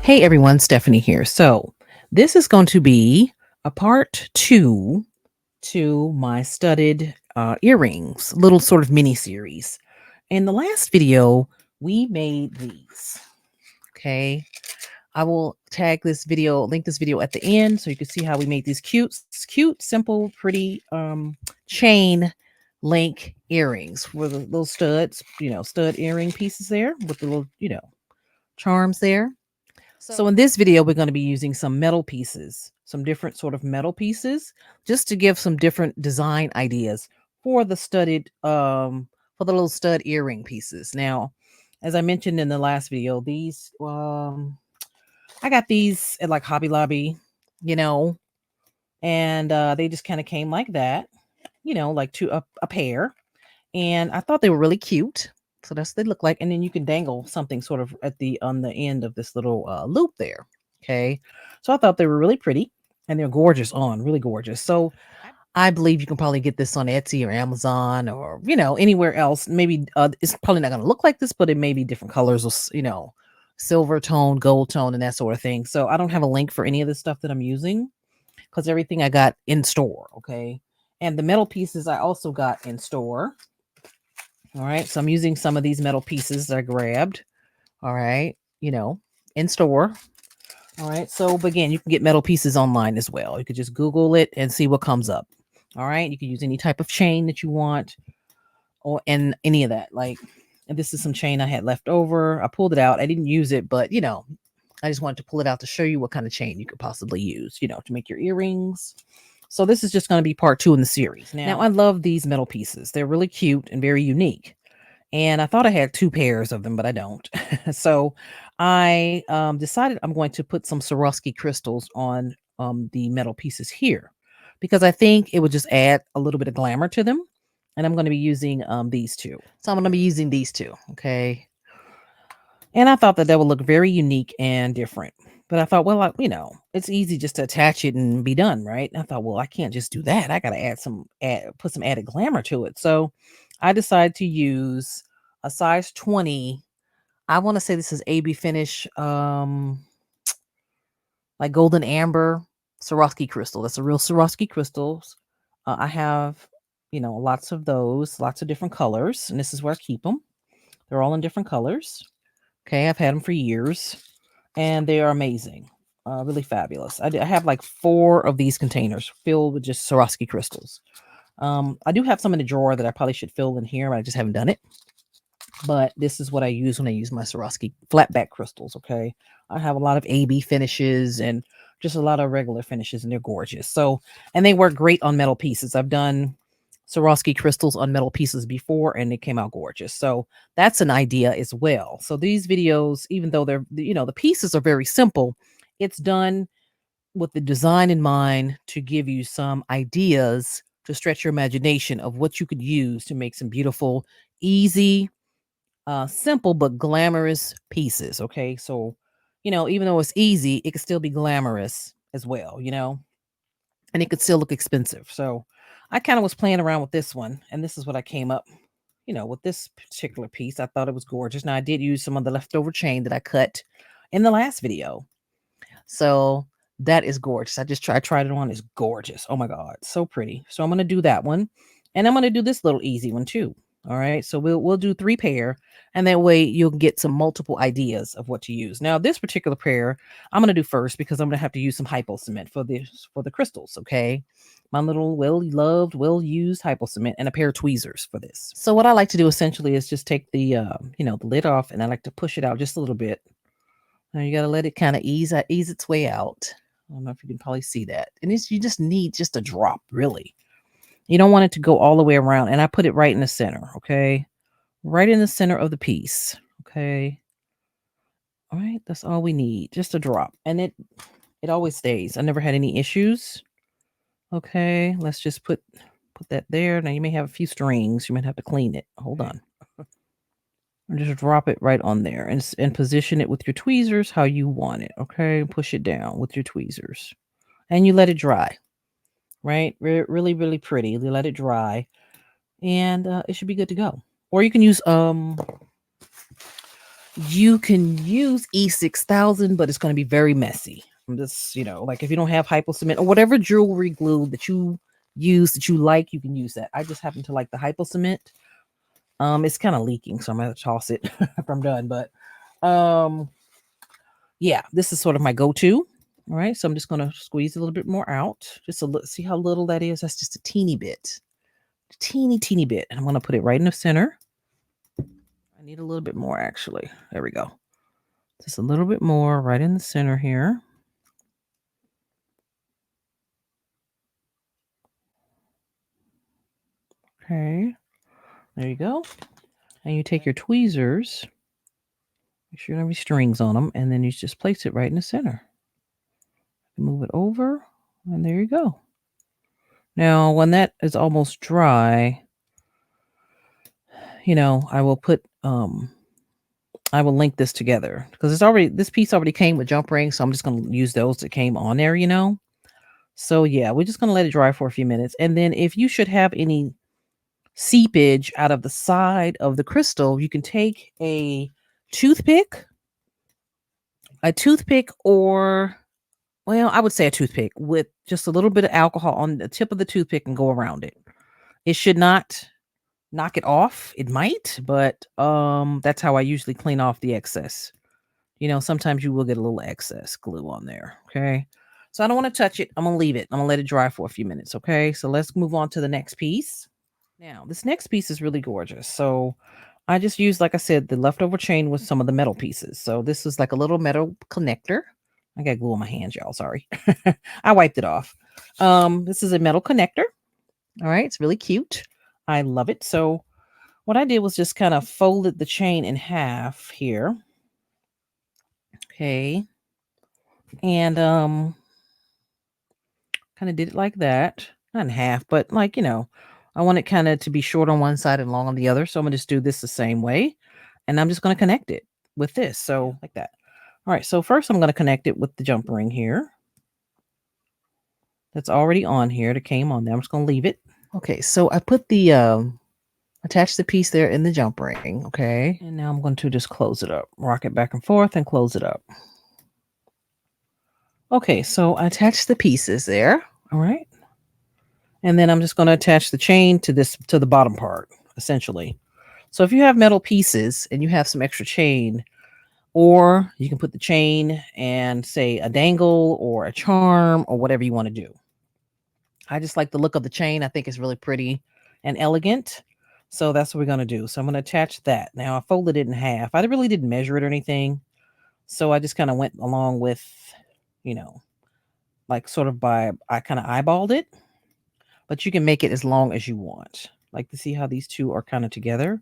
Hey everyone, Stephanie here. So, this is going to be a part two to my studded earrings, little sort of mini series. In the last video, we made these. Okay. I will tag this video, link this video at the end so you can see how we made these cute, simple, pretty chain link earrings with the little studs, stud earring pieces there with the little, charms there. So in this video, we're going to be using some metal pieces, some different sort of metal pieces, just to give some different design ideas for the for the little stud earring pieces. Now, as I mentioned in the last video, these, I got these at like Hobby Lobby, you know, and they just kind of came like that, like a pair. And I thought they were really cute. So that's what they look like. And then you can dangle something sort of on the end of this little loop there. Okay. So I thought they were really pretty and they're gorgeous on, really gorgeous. So I believe you can probably get this on Etsy or Amazon or, anywhere else. Maybe it's probably not going to look like this, but it may be different colors or, silver tone, gold tone, and that sort of thing. So I don't have a link for any of the stuff that I'm using because everything I got in store. Okay. And the metal pieces I also got in store. All right, so I'm using some of these metal pieces that I grabbed. All right, in store. All right, so but again, you can get metal pieces online as well. You could just Google it and see what comes up. All right, you can use any type of chain that you want, or and any of that. Like, and this is some chain I had left over. I pulled it out. I didn't use it, but I just wanted to pull it out to show you what kind of chain you could possibly use, to make your earrings. So this is just going to be part 2 in the series. Now I love these metal pieces. They're really cute and very unique. And I thought I had 2 pairs of them, but I don't. So I decided I'm going to put some Swarovski crystals on the metal pieces here because I think it would just add a little bit of glamour to them. And I'm going to be using these two. So I'm going to be using these two. Okay. And I thought that that would look very unique and different. But I thought, well, it's easy just to attach it and be done, right? And I thought, well, I can't just do that. I got to put some added glamour to it. So I decided to use a size 20. I want to say this is AB finish, like golden amber Swarovski crystal. That's a real Swarovski crystals. I have, lots of those, lots of different colors, and this is where I keep them. They're all in different colors. Okay, I've had them for years, and they are amazing, really fabulous. I have like 4 of these containers filled with just Swarovski crystals. I do have some in a drawer that I probably should fill in here, but I just haven't done it. But this is what I use when I use my Swarovski flatback crystals. Okay, I have a lot of AB finishes and just a lot of regular finishes, and they're gorgeous. So, and they work great on metal pieces. I've done Swarovski crystals on metal pieces before and they came out gorgeous. So that's an idea as well. So these videos, even though they're, the pieces are very simple, it's done with the design in mind to give you some ideas to stretch your imagination of what you could use to make some beautiful, easy, simple but glamorous pieces. Okay. So, even though it's easy, it could still be glamorous as well, and it could still look expensive. So I kind of was playing around with this one, and this is what I came up, with this particular piece. I thought it was gorgeous. Now I did use some of the leftover chain that I cut in the last video. So that is gorgeous. I tried it on. It's gorgeous. Oh my God, so pretty. So I'm gonna do that one, and I'm gonna do this little easy one too. All right. So we'll do 3 pair, and that way you'll get some multiple ideas of what to use. Now this particular pair I'm gonna do first because I'm gonna have to use some hypo cement for the crystals. Okay. My little well-loved, well-used hypo cement and a pair of tweezers for this. So what I like to do essentially is just take the lid off, and I like to push it out just a little bit. Now you got to let it kind of ease its way out. I don't know if you can probably see that. And you just need just a drop, really. You don't want it to go all the way around. And I put it right in the center, okay? Right in the center of the piece, okay? All right, that's all we need. Just a drop. And it always stays. I never had any issues. Okay, let's just put that there. Now you may have a few strings. You might have to clean it. Hold on. And just drop it right on there and position it with your tweezers how you want it. Okay. Push it down with your tweezers and you let it dry. Right. Really, really pretty. You let it dry and it should be good to go. Or you can use You can use E6000, but it's going to be very messy. I'm just, like if you don't have hypo cement or whatever jewelry glue that you use that you like, you can use that. I just happen to like the hypo cement. It's kind of leaking, so I'm gonna toss it after I'm done. But um, yeah, this is sort of my go-to. All right, so I'm just gonna squeeze a little bit more out. Just a little, see how little that is? That's just a teeny bit, teeny bit. And I'm gonna put it right in the center. I need a little bit more actually. There we go. Just a little bit more right in the center here. Okay, there you go. And you take your tweezers, make sure you don't have any strings on them, and then you just place it right in the center. Move it over, and there you go. Now, when that is almost dry, I will I will link this together because this piece already came with jump rings, so I'm just going to use those that came on there. So yeah, we're just going to let it dry for a few minutes. And then if you should have any seepage out of the side of the crystal, you can take toothpick, a toothpick or well, I would say a toothpick with just a little bit of alcohol on the tip of the toothpick and go around it. It should not knock it off. It might, but that's how I usually clean off the excess. Sometimes you will get a little excess glue on there. Okay. So I don't want to touch it. I'm going to leave it. I'm going to let it dry for a few minutes. Okay. So let's move on to the next piece. Now, this next piece is really gorgeous. So I just used, like I said, the leftover chain with some of the metal pieces. So this is like a little metal connector. I got glue on my hands, y'all. Sorry. I wiped it off. This is a metal connector. All right. It's really cute. I love it. So what I did was just kind of folded the chain in half here. Okay. And kind of did it like that. Not in half, but like, I want it kind of to be short on one side and long on the other. So I'm gonna just do this the same way. And I'm just gonna connect it with this. So like that. All right. So first I'm gonna connect it with the jump ring here. That's already on here. That came on there. I'm just gonna leave it. Okay, so I put the attach the piece there in the jump ring. Okay. And now I'm going to just close it up. Rock it back and forth and close it up. Okay, so I attached the pieces there. All right. And then I'm just going to attach the chain to the bottom part, essentially. So if you have metal pieces and you have some extra chain, or you can put the chain and say a dangle or a charm or whatever you want to do. I just like the look of the chain. I think it's really pretty and elegant. So that's what we're going to do. So I'm going to attach that. Now I folded it in half. I really didn't measure it or anything. So I just kind of went along with, like sort of I kind of eyeballed it, but you can make it as long as you want. Like to see how these two are kind of together.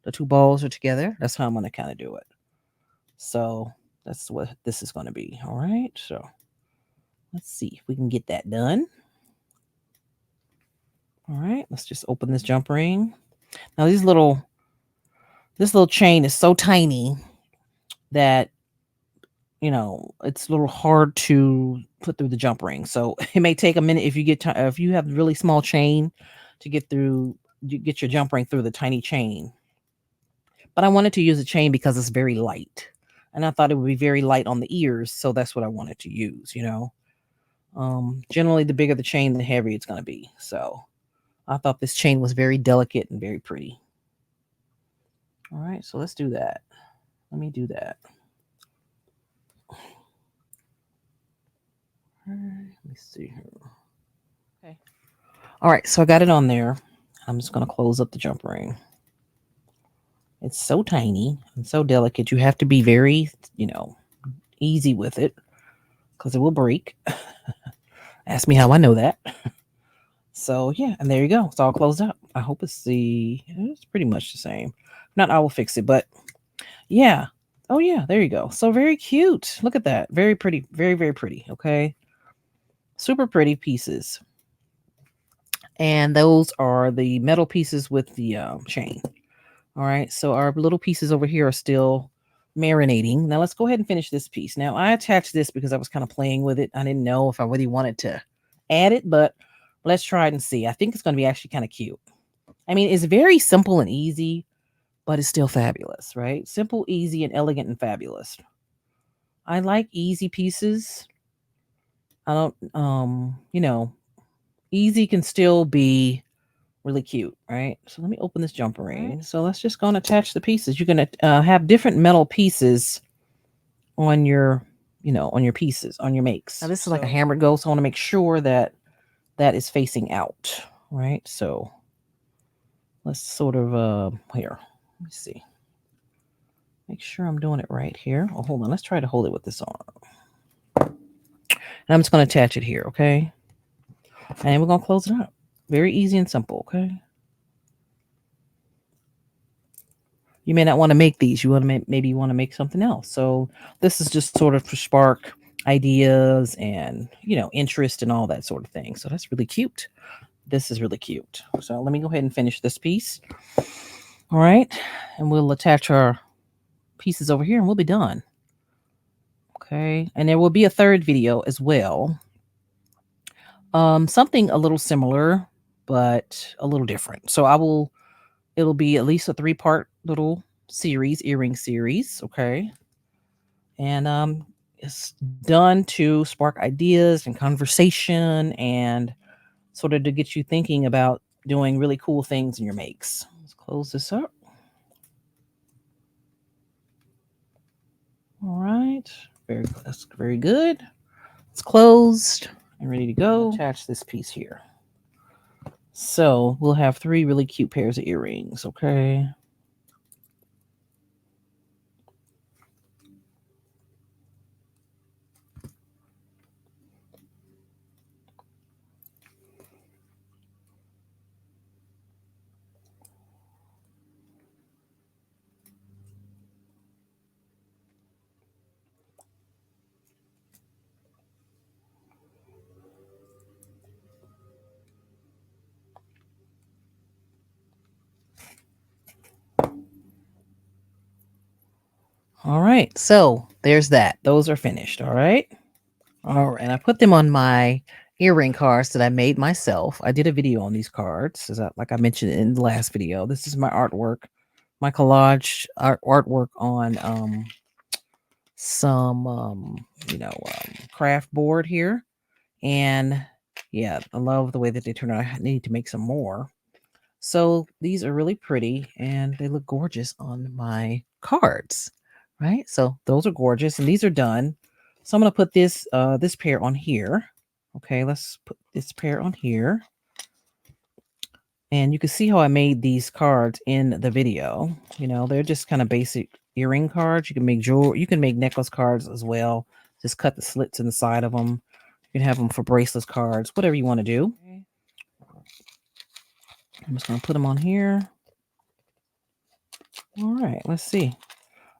The two balls are together. That's how I'm going to kind of do it. So that's what this is going to be. All right. So let's see if we can get that done. All right. Let's just open this jump ring. Now this little chain is so tiny that it's a little hard to put through the jump ring. So it may take a minute if you have really small chain to get through. You get your jump ring through the tiny chain. But I wanted to use a chain because it's very light, and I thought it would be very light on the ears, so that's what I wanted to use. Generally, the bigger the chain, the heavier it's going to be. So I thought this chain was very delicate and very pretty. All right, so let's do that. Let me do that. Let me see here. Okay. All right, so I got it on there. I'm just going to close up the jump ring. It's so tiny and so delicate. You have to be very, easy with it because it will break. Ask me how I know that. So yeah, and there you go. It's all closed up. I hope it's pretty much the same. If not, I will fix it. But yeah. Oh yeah, there you go. So very cute. Look at that. Very pretty. Very, very pretty. Okay. Super pretty pieces. And those are the metal pieces with the chain. All right. So our little pieces over here are still marinating. Now let's go ahead and finish this piece. Now I attached this because I was kind of playing with it. I didn't know if I really wanted to add it, but let's try it and see. I think it's going to be actually kind of cute. I mean, it's very simple and easy, but it's still fabulous, right? Simple, easy, and elegant and fabulous. I like easy pieces. I don't, easy can still be really cute, right? So let me open this jumper ring. Right. So let's just go and attach the pieces. You're going to have different metal pieces on your, on your pieces, on your makes. Now this is like a hammered ghost. So I want to make sure that that is facing out, right? So let's sort of, here, let me see. Make sure I'm doing it right here. Oh, hold on. Let's try to hold it with this on. And I'm just going to attach it here, okay? And we're going to close it up. Very easy and simple, okay? You may not want to make these. You want to maybe you want to make something else. So this is just sort of to spark ideas and, interest and all that sort of thing. So that's really cute. This is really cute. So let me go ahead and finish this piece. All right. And we'll attach our pieces over here and we'll be done. Okay. And there will be a third video as well. Something a little similar, but a little different. So it'll be at least a 3-part little series, earring series. Okay. And it's done to spark ideas and conversation and sort of to get you thinking about doing really cool things in your makes. Let's close this up. All right. That's very good. It's closed and ready to go. Attach this piece here. So we'll have 3 really cute pairs of earrings, okay? All right, so there's that. Those are finished, all right? All right, and I put them on my earring cards that I made myself. I did a video on these cards, like I mentioned in the last video. This is my artwork, my collage artwork on some craft board here. And yeah, I love the way that they turn out. I need to make some more. So these are really pretty and they look gorgeous on my cards, right? So those are gorgeous and these are done. So I'm going to put this pair on here. Okay, let's put this pair on here. And you can see how I made these cards in the video. They're just kind of basic earring cards. You can make jewelry, you can make necklace cards as well. Just cut the slits in the side of them. You can have them for bracelets cards, whatever you want to do. I'm just going to put them on here. All right, let's see.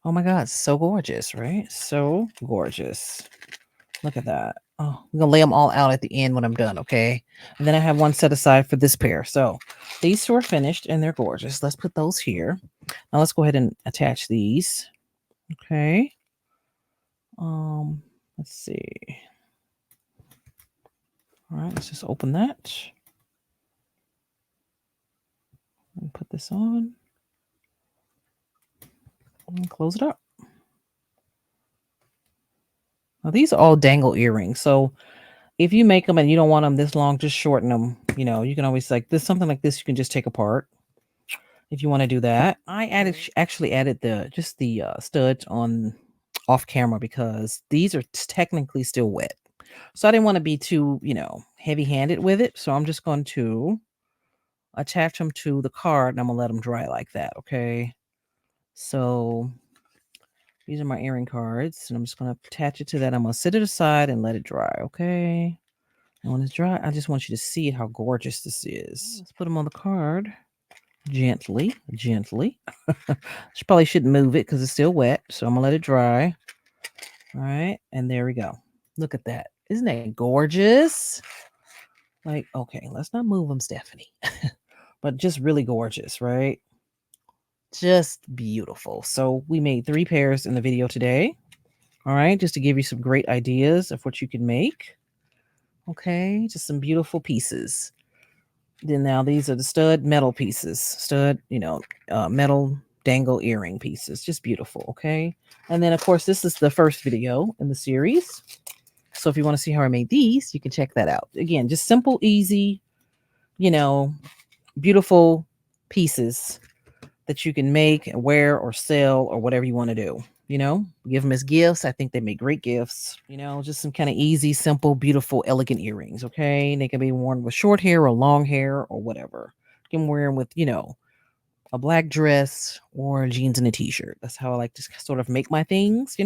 Oh my God, so gorgeous, right? So gorgeous. Look at that. Oh, I'm gonna lay them all out at the end when I'm done, okay? And then I have one set aside for this pair. So these 2 are finished and they're gorgeous. Let's put those here. Now let's go ahead and attach these. Okay. Let's see. All right, let's just open that. And put this on. And close it up. Now these are all dangle earrings. So if you make them and you don't want them this long, just shorten them. You can always something like this, you can just take apart if you want to do that. I actually added the studs on off camera because these are technically still wet. So I didn't want to be too, heavy handed with it. So I'm just going to attach them to the card and I'm going to let them dry like that. Okay. So these are my earring cards and I'm just going to attach it to that. I'm going to set it aside and let it dry. Okay. And when it's dry, I just want you to see how gorgeous this is. Let's put them on the card gently. She probably shouldn't move it because it's still wet. So I'm going to let it dry. All right. And there we go. Look at that. Isn't that gorgeous? Okay, let's not move them, Stephanie. But just really gorgeous, right? Just beautiful. So we made 3 pairs in the video today. All right. Just to give you some great ideas of what you can make. Okay, just some beautiful pieces. Then now these are the stud metal pieces. Stud, metal dangle earring pieces. Just beautiful. Okay. And then, of course, this is the first video in the series. So if you want to see how I made these, you can check that out. Again, just simple, easy, you know, beautiful pieces that you can make and wear or sell or whatever you want to do. Give them as gifts. I think they make great gifts. Just some kind of easy, simple, beautiful, elegant earrings. Okay. And they can be worn with short hair or long hair or whatever. You can wear them with, a black dress or jeans and a t-shirt. That's how I like to sort of make my things,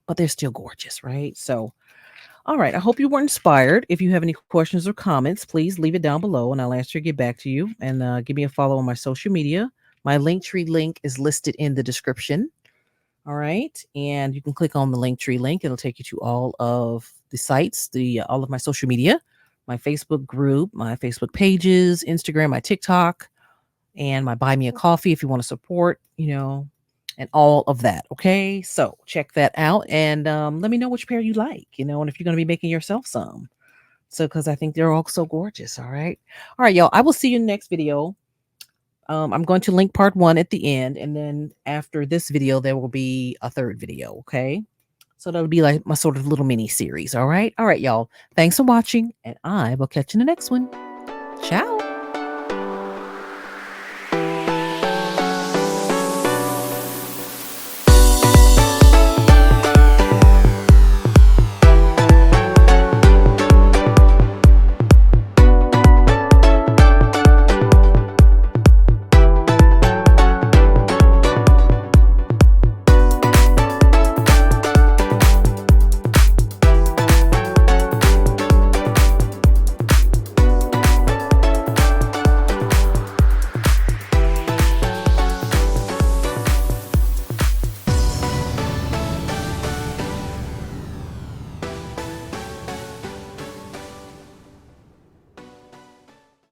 but they're still gorgeous, right? So, all right. I hope you were inspired. If you have any questions or comments, please leave it down below and I'll answer, get back to you. And give me a follow on my social media. My Linktree link is listed in the description. All right. And you can click on the Linktree link. It'll take you to all of the sites, all of my social media, my Facebook group, my Facebook pages, Instagram, my TikTok, and my buy me a coffee if you want to support, and all of that. Okay. So check that out and let me know which pair you like, and if you're going to be making yourself some. So, because I think they're all so gorgeous. All right. All right, y'all. I will see you in the next video. I'm going to link part 1 at the end. And then after this video, there will be a third video. Okay. So that'll be like my sort of little mini series. All right. All right, y'all. Thanks for watching. And I will catch you in the next one. Ciao.